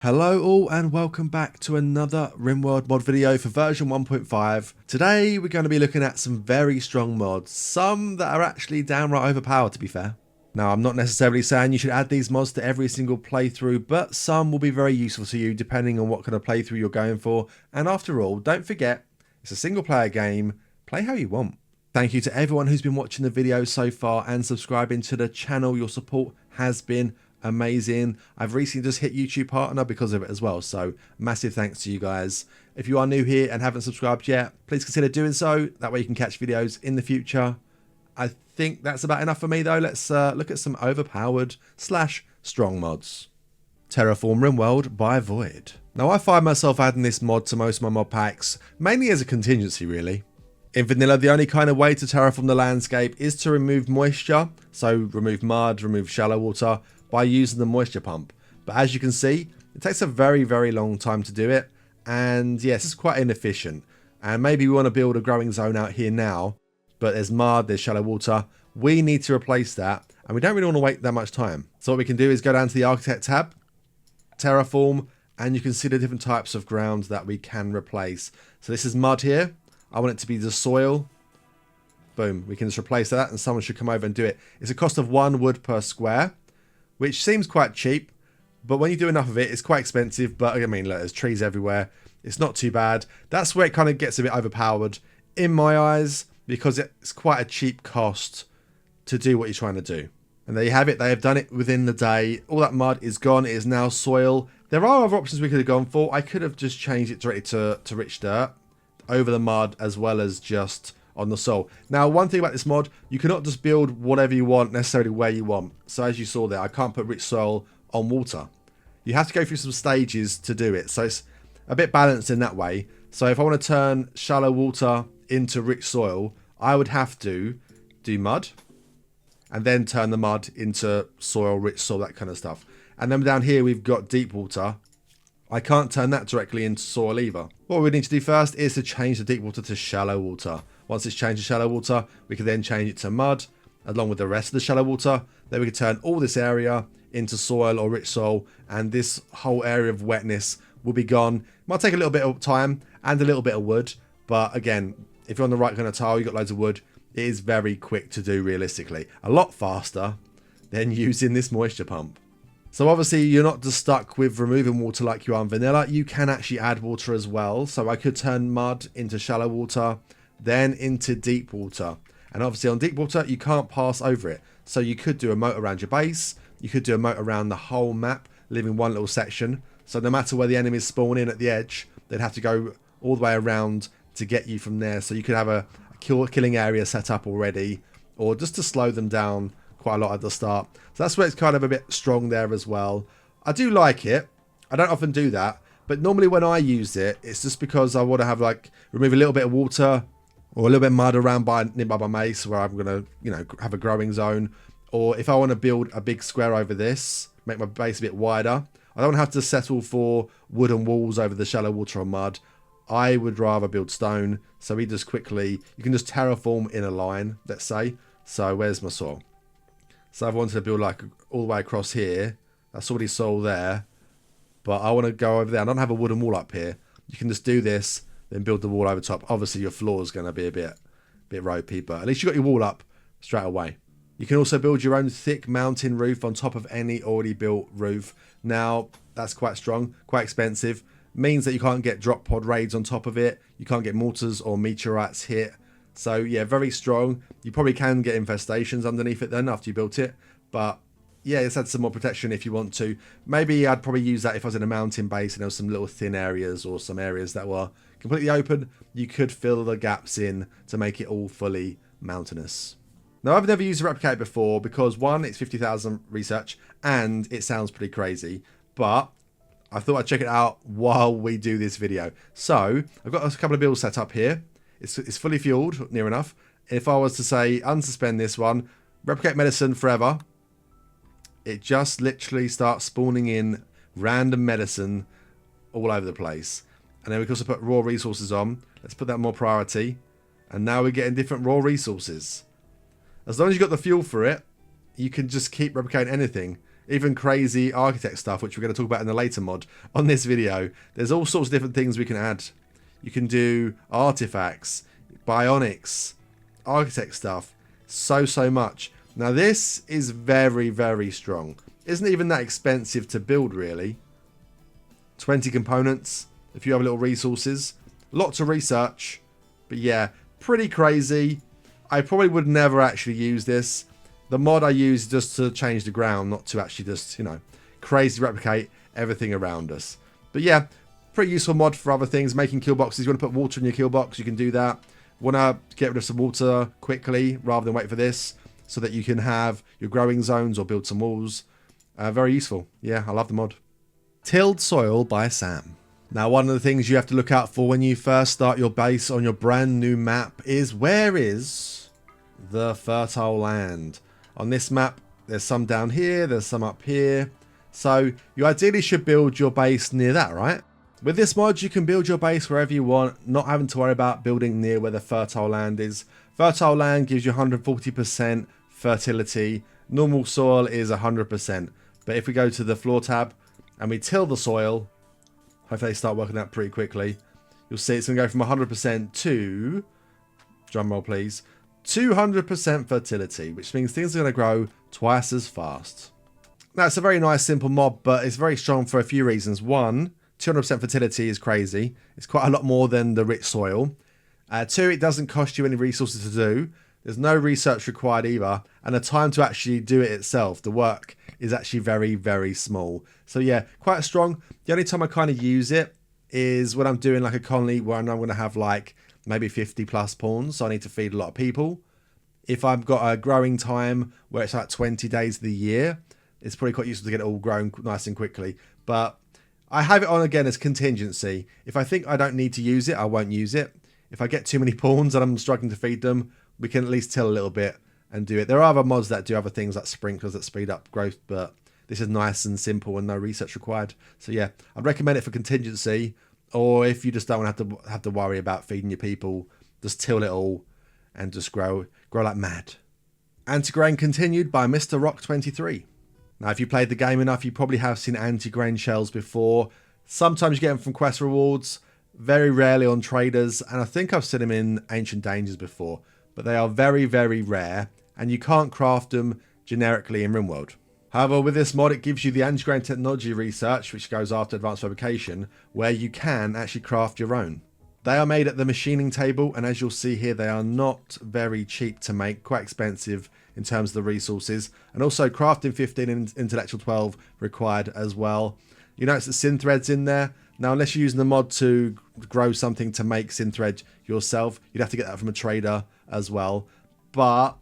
Hello all and welcome back to another Rimworld mod video for version 1.5. Today we're going to be looking at some very strong mods, some that are actually downright overpowered to be fair. Now I'm not necessarily saying you should add these mods to every single playthrough, but some will be very useful to you depending on what kind of playthrough you're going for. And after all, don't forget, it's a single player game, play how you want. Thank you to everyone who's been watching the video so far and subscribing to the channel. Your support has been amazing. I've recently just hit YouTube partner because of it as well, so massive thanks to you guys. If you are new here and haven't subscribed yet, please consider doing so. That way you can catch videos in the future. I think that's about enough for me though. Let's look at some overpowered slash strong mods. Terraform Rimworld by Void. Now I find myself adding this mod to most of my mod packs, mainly as a contingency really. In vanilla, the only kind of way to terraform the landscape is to remove moisture, so remove mud, remove shallow water, by using the moisture pump. But as you can see, it takes a very long time to do it, and yes, it's quite inefficient. And maybe we want to build a growing zone out here now, but there's mud, there's shallow water. We need to replace that, and we don't really want to wait that much time. So what we can do is go down to the Archotech tab, Terraform, and you can see the different types of ground that we can replace. So this is mud here. I want it to be the soil. Boom, we can just replace that, and someone should come over and do it. It's a cost of 1 wood per square, which seems quite cheap, but when you do enough of it, it's quite expensive. But I mean, look, there's trees everywhere. It's not too bad. That's where it kind of gets a bit overpowered in my eyes, because it's quite a cheap cost to do what you're trying to do. And there you have it. They have done it within the day. All that mud is gone. It is now soil. There are other options we could have gone for. I could have just changed it directly to rich dirt over the mud, as well as just on the soil. Now, one thing about this mod, you cannot just build whatever you want necessarily where you want. So as you saw there, I can't put rich soil on water. You have to go through some stages to do it. So it's a bit balanced in that way. So if I want to turn shallow water into rich soil, I would have to do mud and then turn the mud into soil, rich soil, that kind of stuff. And then down here, we've got deep water. I can't turn that directly into soil either. What we need to do first is to change the deep water to shallow water. Once it's changed to shallow water, we can then change it to mud along with the rest of the shallow water. Then we can turn all this area into soil or rich soil, and this whole area of wetness will be gone. Might take a little bit of time and a little bit of wood, but again, if you're on the right kind of tile, you've got loads of wood, it is very quick to do realistically. A lot faster than using this moisture pump. So obviously you're not just stuck with removing water like you are in vanilla. You can actually add water as well. So I could turn mud into shallow water, then into deep water. And obviously on deep water, you can't pass over it. So you could do a moat around your base. You could do a moat around the whole map, leaving one little section. So no matter where the enemies spawn in at the edge, they'd have to go all the way around to get you from there. So you could have a killing area set up already, or just to slow them down quite a lot at the start. So that's where it's kind of a bit strong there as well. I do like it. I don't often do that, but normally when I use it, it's just because I want to have remove a little bit of water or a little bit of mud around nearby my base where I'm going to, have a growing zone. Or if I want to build a big square over this, make my base a bit wider, I don't have to settle for wooden walls over the shallow water or mud. I would rather build stone. So we just quickly, you can just terraform in a line, let's say. So where's my soil? So I wanted to build all the way across here. That's already soil there. But I want to go over there. I don't have a wooden wall up here. You can just do this, then build the wall over top. Obviously your floor is going to be a bit ropey, but at least you got your wall up straight away. You can also build your own thick mountain roof on top of any already built roof. Now, that's quite strong, quite expensive. Means that you can't get drop pod raids on top of it. You can't get mortars or meteorites hit. So yeah, very strong. You probably can get infestations underneath it then after you built it. But yeah, it's had some more protection if you want to. Maybe I'd probably use that if I was in a mountain base and there was some little thin areas or some areas that were completely open. You could fill the gaps in to make it all fully mountainous. Now, I've never used a replicator before because one, it's 50,000 research and it sounds pretty crazy. But I thought I'd check it out while we do this video. So I've got a couple of builds set up here. It's fully fueled, near enough. If I was to say unsuspend this one, replicate medicine forever, it just literally starts spawning in random medicine all over the place. And then we can also put raw resources on. Let's put that more priority. And now we're getting different raw resources. As long as you've got the fuel for it, you can just keep replicating anything. even crazy Archotech stuff, which we're going to talk about in the later mod on this video. There's all sorts of different things we can add. You can do artifacts, bionics, Archotech stuff, so much. Now this is very strong. Isn't even that expensive to build really. 20 components, a few other little resources, lots of research, but yeah, pretty crazy. I probably would never actually use this. The mod I use just to change the ground, not to actually just, you know, crazy replicate everything around us. But yeah, pretty useful mod for other things. Making kill boxes. You want to put water in your kill box, you can do that. Want to get rid of some water quickly rather than wait for this, so that you can have your growing zones or build some walls. Very useful. Yeah, I love the mod. Tilled Soil by Sam. Now, one of the things you have to look out for when you first start your base on your brand new map is, where is the fertile land? On this map, there's some down here, there's some up here. So you ideally should build your base near that, right? With this mod, you can build your base wherever you want, not having to worry about building near where the fertile land is. Fertile land gives you 140% fertility. Normal soil is 100%. But if we go to the floor tab and we till the soil, hopefully they start working that pretty quickly, you'll see it's going to go from 100% to, drumroll please, 200% fertility, which means things are going to grow twice as fast. Now, it's a very nice, simple mod, but it's very strong for a few reasons. One, 200% fertility is crazy. It's quite a lot more than the rich soil. Two, it doesn't cost you any resources to do. There's no research required either. And the time to actually do it itself, the work, is actually very small. So yeah, quite strong. The only time I kind of use it is when I'm doing like a colony where I know I'm going to have like maybe 50 plus pawns, so I need to feed a lot of people. If I've got a growing time where it's like 20 days of the year, it's probably quite useful to get it all grown nice and quickly. But I have it on again as contingency. If I think I don't need to use it, I won't use it. If I get too many pawns and I'm struggling to feed them, we can at least till a little bit and do it. There are other mods that do other things like sprinklers that speed up growth, but this is nice and simple and no research required. So yeah, I'd recommend it for contingency, or if you just don't want to have to worry about feeding your people, just till it all and just grow like mad. Antigrain Continued by Mr. Rock 23. Now, if you played the game enough, you probably have seen anti-grain shells before. Sometimes you get them from quest rewards, very rarely on traders, and I think I've seen them in Ancient Dangers before, but they are very rare, and you can't craft them generically in Rimworld. However, with this mod, it gives you the Antigrain technology research, which goes after advanced fabrication, where you can actually craft your own. They are made at the machining table, and as you'll see here, they are not very cheap to make, quite expensive in terms of the resources, and also crafting 15 and intellectual 12 required as well. You notice the synth threads in there. Now, unless you're using the mod to grow something to make synth thread yourself, you'd have to get that from a trader as well. But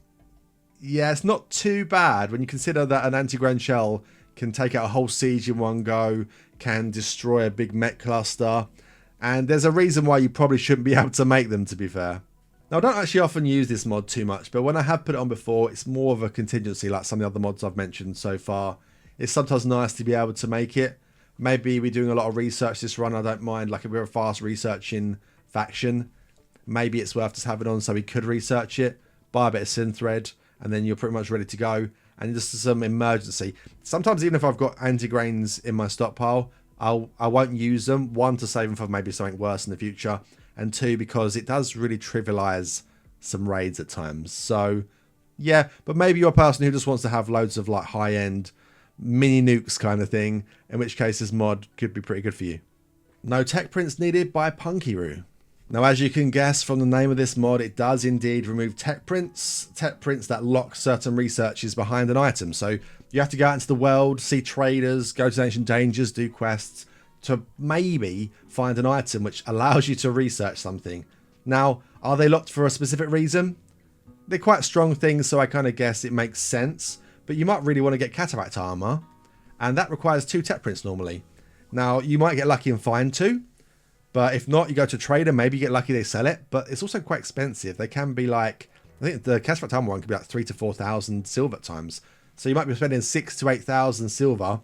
yeah, it's not too bad when you consider that an anti-grain shell can take out a whole siege in one go, can destroy a big mech cluster, and there's a reason why you probably shouldn't be able to make them, to be fair. Now, I don't actually often use this mod too much, but when I have put it on before, it's more of a contingency like some of the other mods I've mentioned so far. It's sometimes nice to be able to make it. Maybe we're doing a lot of research this run, I don't mind. Like if we're a fast researching faction, maybe it's worth just having on so we could research it, buy a bit of synth thread, and then you're pretty much ready to go. And just some emergency. Sometimes even if I've got anti-grains in my stockpile, I won't use them. One, to save them for maybe something worse in the future. And two, because it does really trivialize some raids at times. So yeah, but maybe you're a person who just wants to have loads of like high-end mini nukes kind of thing, in which case this mod could be pretty good for you. No Techprints Needed by Punkyru. Now, as you can guess from the name of this mod, it does indeed remove tech prints that lock certain researches behind an item. So you have to go out into the world, see traders, go to Ancient Dangers, do quests to maybe find an item which allows you to research something. Now, are they locked for a specific reason? They're quite strong things, so I kind of guess it makes sense. But you might really want to get cataract armor, and that requires 2 tech prints normally. Now, you might get lucky and find 2. But if not, you go to a trader, maybe you get lucky they sell it. But it's also quite expensive. They can be like, I think the cataract armor one can be like 3,000 to 4,000 silver at times. So you might be spending 6,000 to 8,000 silver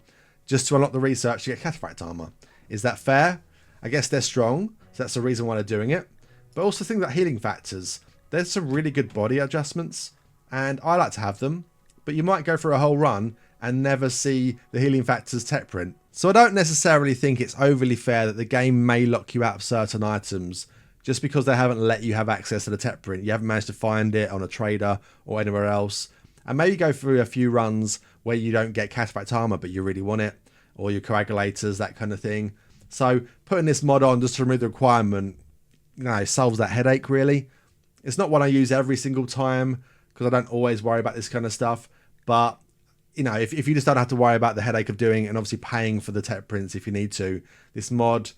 just to unlock the research to get cataract armor. Is that fair? I guess they're strong, so that's the reason why they're doing it. But also things like healing factors. There's some really good body adjustments, and I like to have them. But you might go for a whole run and never see the healing factors tech print. So I don't necessarily think it's overly fair that the game may lock you out of certain items just because they haven't let you have access to the tech print. You haven't managed to find it on a trader or anywhere else. And maybe go through a few runs where you don't get cashback armor, but you really want it, or your coagulators, that kind of thing. So putting this mod on just to remove the requirement, solves that headache really. It's not one I use every single time because I don't always worry about this kind of stuff. But, if you just don't have to worry about the headache of doing it and obviously paying for the tech prints if you need to, this mod,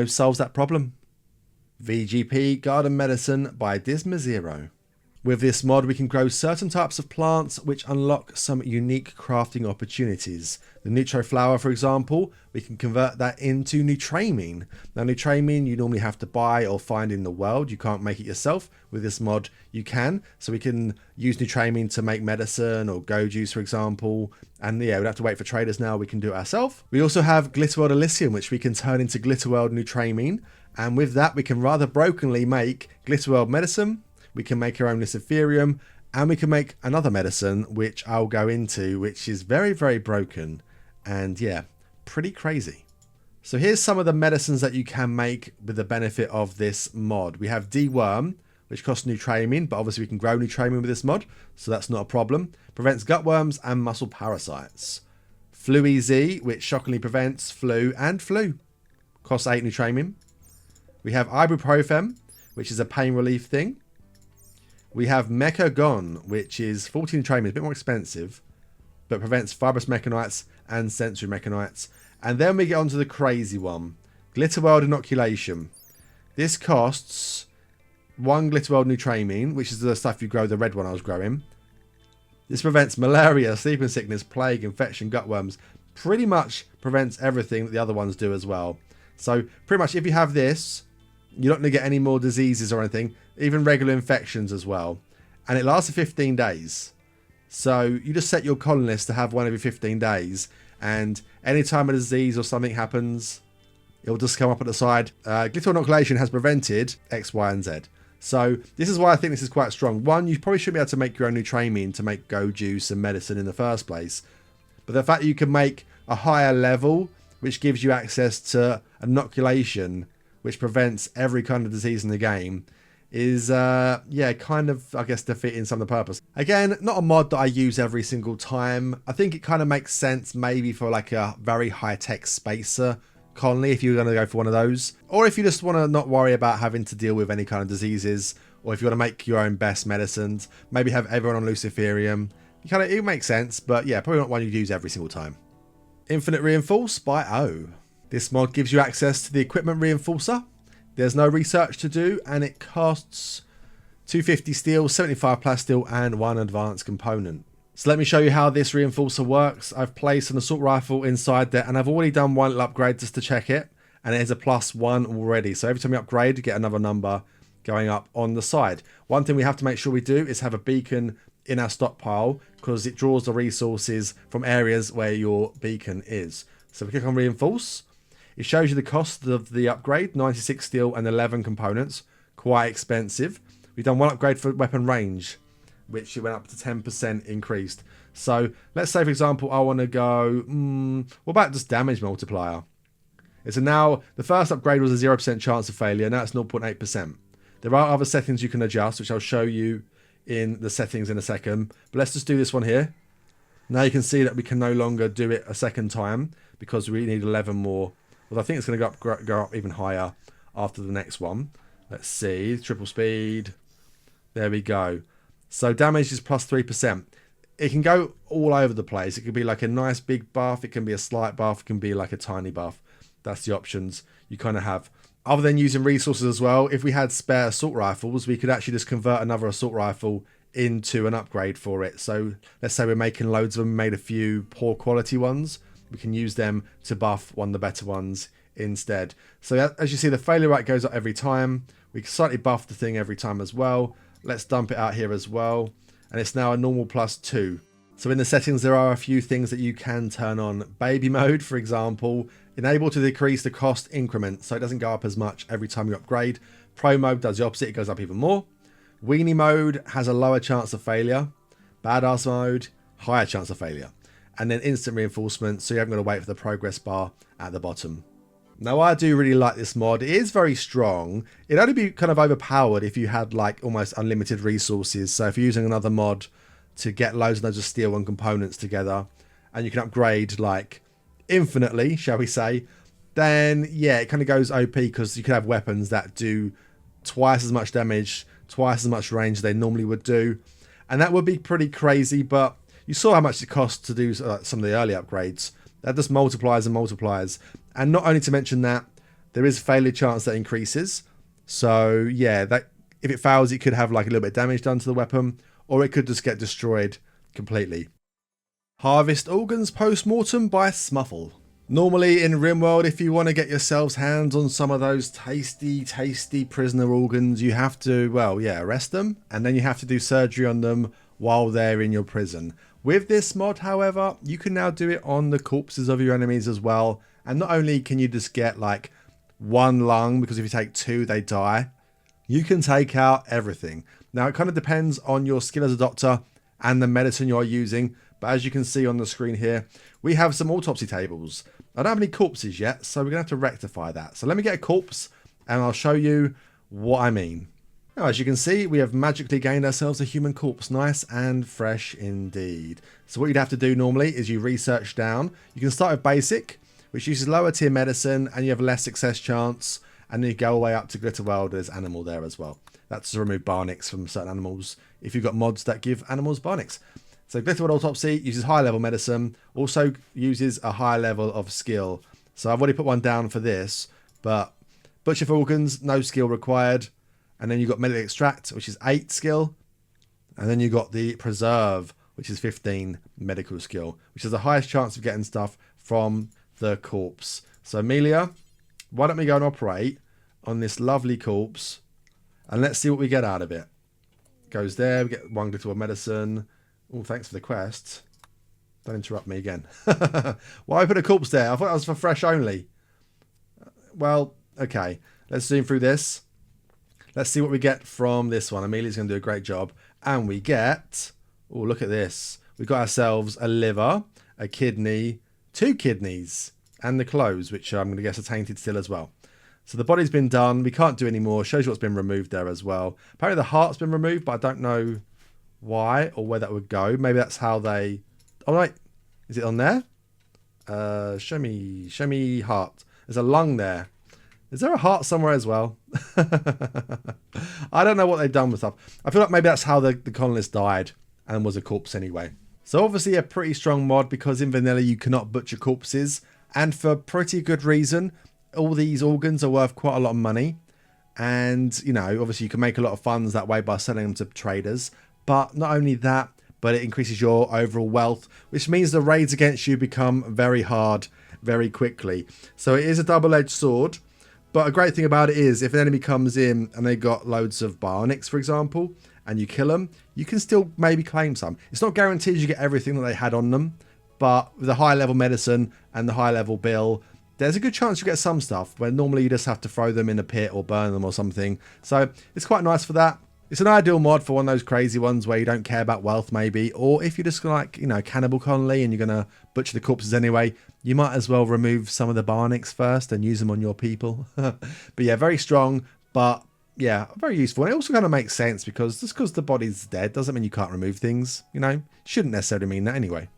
solves that problem. VGP Garden Medicine by Disma0. With this mod, we can grow certain types of plants which unlock some unique crafting opportunities. The Nutro Flower, for example, we can convert that into Nutramine. Now, Nutramine you normally have to buy or find in the world. You can't make it yourself. With this mod, you can. So we can use Nutramine to make medicine or go juice, for example. And yeah, we don't have to wait for traders now. We can do it ourselves. We also have Glitterworld Elysium, which we can turn into Glitterworld Nutramine. And with that, we can rather brokenly make Glitterworld Medicine. We can make our own Luciferium, and we can make another medicine, which I'll go into, which is very, very broken. And yeah, pretty crazy. So here's some of the medicines that you can make with the benefit of this mod. We have Deworm, which costs Nutramine, but obviously we can grow Nutramine with this mod, so that's not a problem. Prevents gutworms and muscle parasites. Flu-EZ, which shockingly prevents flu and flu. Costs 8 Nutramine. We have Ibuprofen, which is a pain relief thing. We have Mechagon, which is 14 Nutramine, a bit more expensive, but prevents fibrous mechanites and sensory mechanites. And then we get onto the crazy one, Glitterworld Inoculation. This costs 1 Glitterworld Nutramine, which is the stuff you grow, the red one I was growing. This prevents malaria, sleeping sickness, plague, infection, gutworms. Pretty much prevents everything that the other ones do as well. So pretty much if you have this, you're not going to get any more diseases or anything, even regular infections as well. And it lasts for 15 days. So you just set your colonists to have one every 15 days. And anytime a disease or something happens, it'll just come up at the side. Glitterworld Inoculation has prevented X, Y, and Z. So this is why I think this is quite strong. One, you probably shouldn't be able to make your own Nutramine to make go juice and medicine in the first place. But the fact that you can make a higher level, which gives you access to inoculation, which prevents every kind of disease in the game, is, kind of, I guess, defeating some of the purpose. Again, not a mod that I use every single time. I think it kind of makes sense maybe for like a very high-tech spacer colony, if you're going to go for one of those. Or if you just want to not worry about having to deal with any kind of diseases, or if you want to make your own best medicines, maybe have everyone on Luciferium. It makes sense, but yeah, probably not one you'd use every single time. Infinite Reinforce by O. This mod gives you access to the equipment reinforcer. There's no research to do, and it costs 250 steel, 75 plasteel, and 1 advanced component. So let me show you how this reinforcer works. I've placed an assault rifle inside there, and I've already done one little upgrade just to check it, and it is a +1 already. So every time you upgrade, you get another number going up on the side. One thing we have to make sure we do is have a beacon in our stockpile, because it draws the resources from areas where your beacon is. So if we click on Reinforce, it shows you the cost of the upgrade, 96 steel and 11 components. Quite expensive. We've done one upgrade for weapon range, which it went up to 10% increased. So let's say, for example, I want to go, what about just damage multiplier? It's now, the first upgrade was a 0% chance of failure. Now it's 0.8%. There are other settings you can adjust, which I'll show you in the settings in a second. But let's just do this one here. Now you can see that we can no longer do it a second time because we need 11 more. Well, I think it's going to go up even higher after the next one. Let's see. Triple speed. There we go. So damage is +3%. It can go all over the place. It could be like a nice big buff. It can be a slight buff. It can be like a tiny buff. That's the options you kind of have. Other than using resources as well, if we had spare assault rifles, we could actually just convert another assault rifle into an upgrade for it. So let's say we're making loads of them, made a few poor quality ones. We can use them to buff one of the better ones instead. So as you see, the failure rate goes up every time. We can slightly buff the thing every time as well. Let's dump it out here as well. And it's now a normal +2. So in the settings, there are a few things that you can turn on. Baby mode, for example, enable to decrease the cost increment, so it doesn't go up as much every time you upgrade. Pro mode does the opposite, it goes up even more. Weenie mode has a lower chance of failure. Badass mode, higher chance of failure. and then instant reinforcement, so you haven't got to wait for the progress bar at the bottom. Now, I do really like this mod. It is very strong. It'd only be kind of overpowered if you had like almost unlimited resources. So if you're using another mod to get loads and loads of steel and components together, and you can upgrade like infinitely, shall we say, then yeah, it kind of goes OP, because you could have weapons that do twice as much damage, twice as much range as they normally would do. And that would be pretty crazy, but you saw how much it costs to do some of the early upgrades. That just multiplies and multiplies. And not only to mention that, there is a failure chance that increases. So yeah, that if it fails, it could have like a little bit of damage done to the weapon, or it could just get destroyed completely. Harvest organs post-mortem by Smuffle. Normally in Rimworld, if you want to get yourselves hands on some of those tasty prisoner organs, you have to, well, yeah, arrest them, and then you have to do surgery on them while they're in your prison. With this mod, however, you can now do it on the corpses of your enemies as well. And not only can you just get like one lung, because if you take two, they die, you can take out everything. Now, it kind of depends on your skill as a doctor and the medicine you're using. But as you can see on the screen here, we have some autopsy tables. I don't have any corpses yet, so we're going to have to rectify that. So let me get a corpse and I'll show you what I mean. Now, as you can see, we have magically gained ourselves a human corpse. Nice and fresh indeed. So what you'd have to do normally is you research down. You can start with basic, which uses lower tier medicine, and you have less success chance. And then you go all the way up to Glitter World. There's animal there as well. That's to remove barnicks from certain animals if you've got mods that give animals barnicks. So Glitter World Autopsy uses high level medicine, also uses a high level of skill. So I've already put one down for this, but Butcher for Organs, no skill required. And then you've got Medical Extract, which is 8 skill. And then you've got the Preserve, which is 15 medical skill, which is the highest chance of getting stuff from the corpse. So Amelia, why don't we go and operate on this lovely corpse, and let's see what we get out of it. Goes there, we get 1 Glitter World Medicine. Oh, thanks for the quest. Don't interrupt me again. Why I put a corpse there? I thought that was for fresh only. Well, okay. Let's zoom through this. Let's see what we get from this one. Amelia's going to do a great job. And we get... Oh, look at this. We've got ourselves a liver, a kidney, 2 kidneys, and the clothes, which I'm going to guess are tainted still as well. So the body's been done. We can't do any more. Shows you what's been removed there as well. Apparently the heart's been removed, but I don't know why or where that would go. Maybe that's how they... Oh, right. Is it on there? Show me heart. There's a lung there. Is there a heart somewhere as well? I don't know what they've done with stuff. I feel like maybe that's how the colonist died and was a corpse anyway. So obviously a pretty strong mod, because in vanilla you cannot butcher corpses. And for pretty good reason. All these organs are worth quite a lot of money. And, you know, obviously you can make a lot of funds that way by selling them to traders. But not only that, but it increases your overall wealth, which means the raids against you become very hard very quickly. So it is a double-edged sword. But a great thing about it is if an enemy comes in and they got loads of bionics, for example, and you kill them, you can still maybe claim some. It's not guaranteed you get everything that they had on them, but with the high level medicine and the high level bill, there's a good chance you get some stuff where normally you just have to throw them in a pit or burn them or something. So it's quite nice for that. It's an ideal mod for one of those crazy ones where you don't care about wealth maybe, or if you're just like, you know, cannibal colony and you're going to butcher the corpses anyway, you might as well remove some of the bionics first and use them on your people. But yeah, very strong, but yeah, very useful. And it also kind of makes sense, because just because the body's dead doesn't mean you can't remove things, you know, shouldn't necessarily mean that anyway.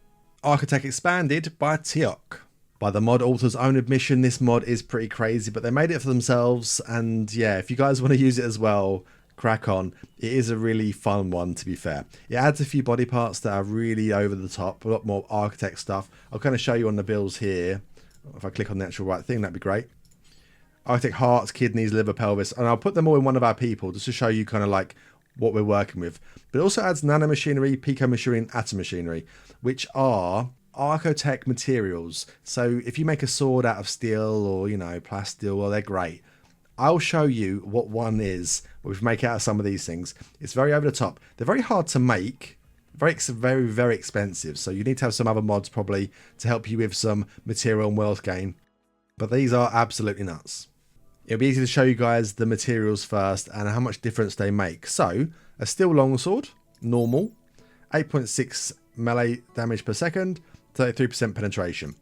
Archotech Expanded by Teok. By the mod author's own admission, this mod is pretty crazy, but they made it for themselves. And yeah, if you guys want to use it as well, crack on. It is a really fun one, to be fair. It adds a few body parts that are really over the top, a lot more architect stuff. I'll kind of show you on the bills here. If I click on the actual right thing, that'd be great. Architect hearts, kidneys, liver, pelvis, and I'll put them all in one of our people just to show you kind of like what we're working with. But it also adds nanomachinery, picomachinery, and atom machinery, which are Archotech materials. So if you make a sword out of steel or, you know, plasteel, well, they're great. I'll show you what one is, which we make out of some of these things. It's very over the top. They're very hard to make, very expensive. So you need to have some other mods probably to help you with some material and wealth gain. But these are absolutely nuts. It'll be easy to show you guys the materials first and how much difference they make. So a steel longsword, normal, 8.6 melee damage per second, 33% penetration.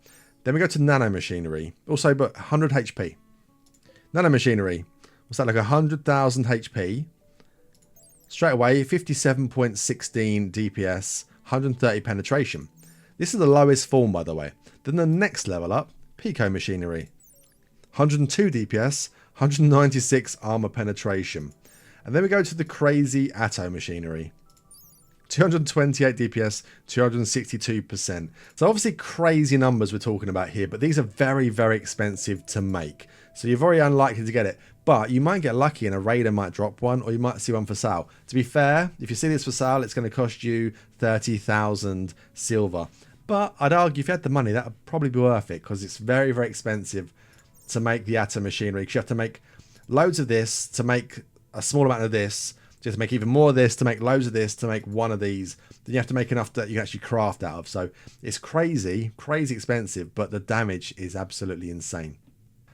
Then we go to nanomachinery, also but 100 HP. Nanomachinery, what's that, like 100,000 HP? Straight away, 57.16 DPS, 130 penetration. This is the lowest form, by the way. Then the next level up, Pico Machinery. 102 DPS, 196 armor penetration. And then we go to the crazy Atto Machinery. 228 DPS, 262%. So obviously crazy numbers we're talking about here, but these are very, very expensive to make. So you're very unlikely to get it. But you might get lucky and a raider might drop one, or you might see one for sale. To be fair, if you see this for sale, it's going to cost you 30,000 silver. But I'd argue if you had the money, that would probably be worth it, because it's very, very expensive to make the Atto Machinery. Because you have to make loads of this to make a small amount of this. Just make even more of this to make loads of this to make one of these. Then you have to make enough that you can actually craft out of. So it's crazy, crazy expensive, but the damage is absolutely insane.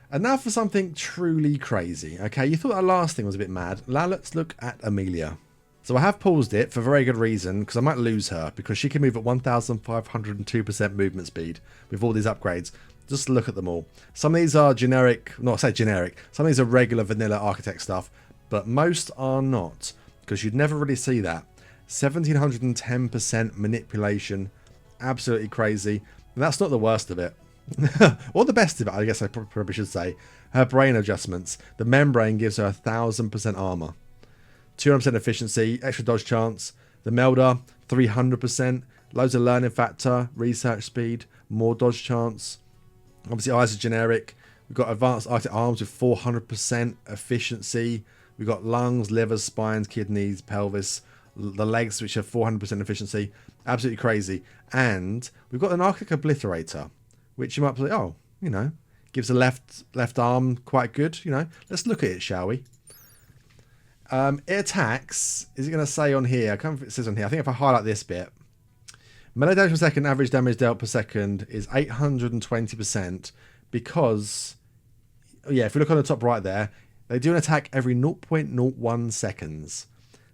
And now for something truly crazy. Okay, you thought that last thing was a bit mad. Now let's look at Amelia. So I have paused it for very good reason, because I might lose her, because she can move at 1,502% movement speed with all these upgrades. Just look at them all. Some of these are generic, not say generic, some of these are regular vanilla Archotech stuff, but most are not, because you'd never really see that. 1,710% manipulation, absolutely crazy. And that's not the worst of it. Or the best of it, I guess I probably should say. Her brain adjustments. The membrane gives her 1,000% armor. 200% efficiency, extra dodge chance. The melder, 300%. Loads of learning factor, research speed, more dodge chance. Obviously eyes are generic. We've got advanced Arctic arms with 400% efficiency. We've got lungs, livers, spines, kidneys, pelvis, the legs, which have 400% efficiency. Absolutely crazy. And we've got an Archotech Obliterator, which you might say, oh, you know, gives the left arm quite good, you know. Let's look at it, shall we? It attacks, is it going to say on here? I can't remember if it says on here. I think if I highlight this bit, melee damage per second, average damage dealt per second is 820%, because, yeah, if we look on the top right there, they do an attack every 0.01 seconds.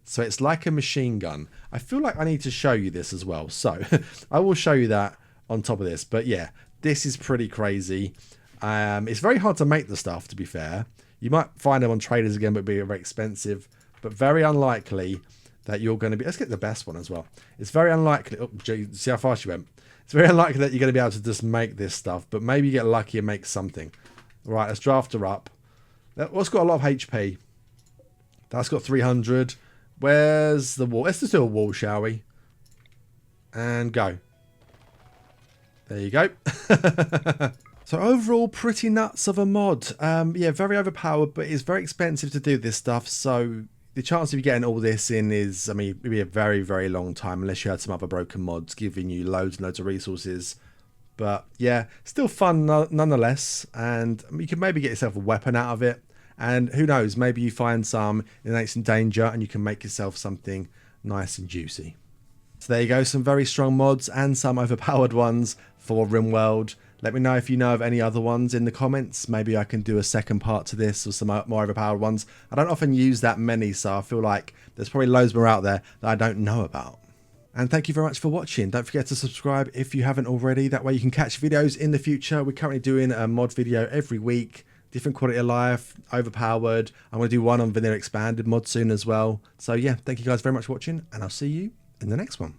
So it's like a machine gun. I feel like I need to show you this as well. So I will show you that on top of this. But yeah, this is pretty crazy. It's very hard to make the stuff, to be fair. You might find them on traders again, but it'd be very expensive. But very unlikely that you're going to be... Let's get the best one as well. It's very unlikely... Oh, gee, see how fast you went. It's very unlikely that you're going to be able to just make this stuff. But maybe you get lucky and make something. Right, let's draft her up. What's got a lot of HP? That's got 300. Where's the wall? Let's just do a wall, shall we? And go. There you go. So overall, pretty nuts of a mod. Yeah, very overpowered, but it's very expensive to do this stuff. So the chance of you getting all this in is, I mean, it'd be a very, very long time unless you had some other broken mods giving you loads and loads of resources. But yeah, still fun nonetheless. And you can maybe get yourself a weapon out of it. And who knows, maybe you find some in ancient danger and you can make yourself something nice and juicy. So there you go, some very strong mods and some overpowered ones for Rimworld. Let me know if you know of any other ones in the comments. Maybe I can do a second part to this or some more overpowered ones. I don't often use that many, so I feel like there's probably loads more out there that I don't know about. And thank you very much for watching. Don't forget to subscribe if you haven't already. That way you can catch videos in the future. We're currently doing a mod video every week. Different quality of life, overpowered. I'm going to do one on Vanilla Expanded mod soon as well. So yeah, thank you guys very much for watching, and I'll see you in the next one.